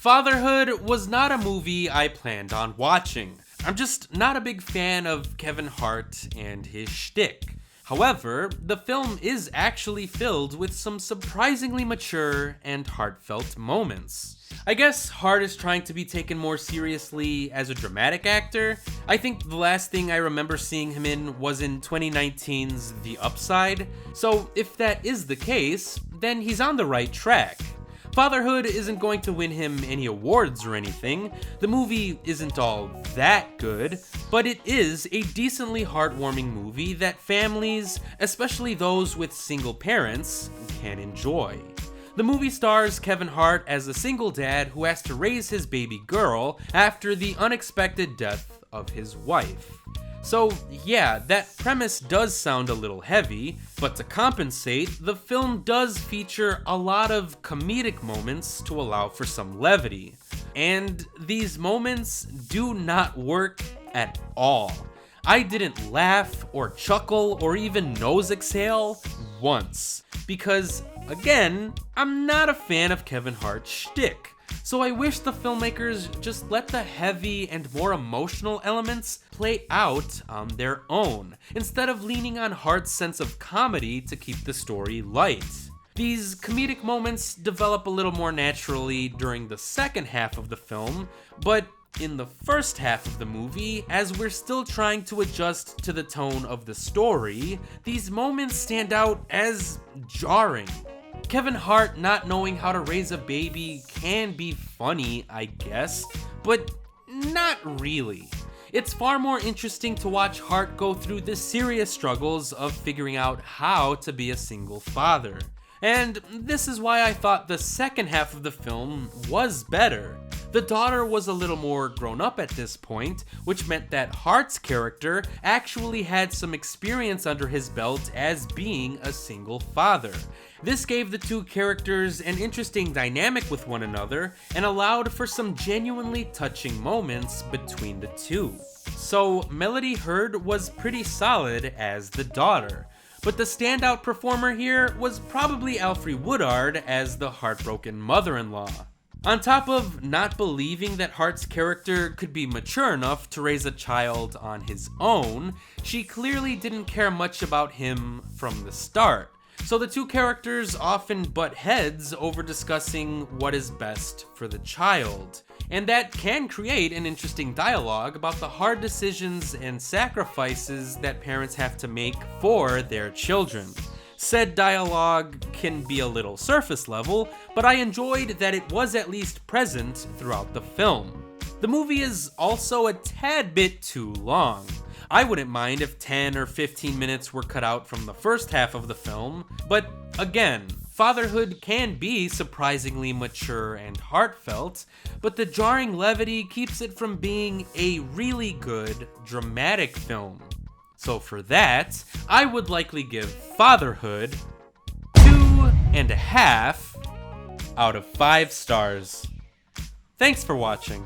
Fatherhood was not a movie I planned on watching. I'm just not a big fan of Kevin Hart and his shtick. However, the film is actually filled with some surprisingly mature and heartfelt moments. I guess Hart is trying to be taken more seriously as a dramatic actor. I think the last thing I remember seeing him in was in 2019's The Upside, so if that is the case, then he's on the right track. Fatherhood isn't going to win him any awards or anything, the movie isn't all that good, but it is a decently heartwarming movie that families, especially those with single parents, can enjoy. The movie stars Kevin Hart as a single dad who has to raise his baby girl after the unexpected death of his wife. So yeah, that premise does sound a little heavy, but to compensate, the film does feature a lot of comedic moments to allow for some levity. And these moments do not work at all. I didn't laugh or chuckle or even nose exhale once, because again, I'm not a fan of Kevin Hart's shtick. So I wish the filmmakers just let the heavy and more emotional elements play out on their own, instead of leaning on Hart's sense of comedy to keep the story light. These comedic moments develop a little more naturally during the second half of the film, but in the first half of the movie, as we're still trying to adjust to the tone of the story, these moments stand out as jarring. Kevin Hart not knowing how to raise a baby can be funny, I guess, but not really. It's far more interesting to watch Hart go through the serious struggles of figuring out how to be a single father. And this is why I thought the second half of the film was better. The daughter was a little more grown up at this point, which meant that Hart's character actually had some experience under his belt as being a single father. This gave the two characters an interesting dynamic with one another and allowed for some genuinely touching moments between the two. So Melody Hurd was pretty solid as the daughter. But the standout performer here was probably Alfre Woodard as the heartbroken mother-in-law. On top of not believing that Hart's character could be mature enough to raise a child on his own, she clearly didn't care much about him from the start. So the two characters often butt heads over discussing what is best for the child. And that can create an interesting dialogue about the hard decisions and sacrifices that parents have to make for their children. Said dialogue can be a little surface level, but I enjoyed that it was at least present throughout the film. The movie is also a tad bit too long. I wouldn't mind if 10 or 15 minutes were cut out from the first half of the film, but again, Fatherhood can be surprisingly mature and heartfelt, but the jarring levity keeps it from being a really good, dramatic film. So for that, I would likely give Fatherhood 2.5 out of 5 stars. Thanks for watching.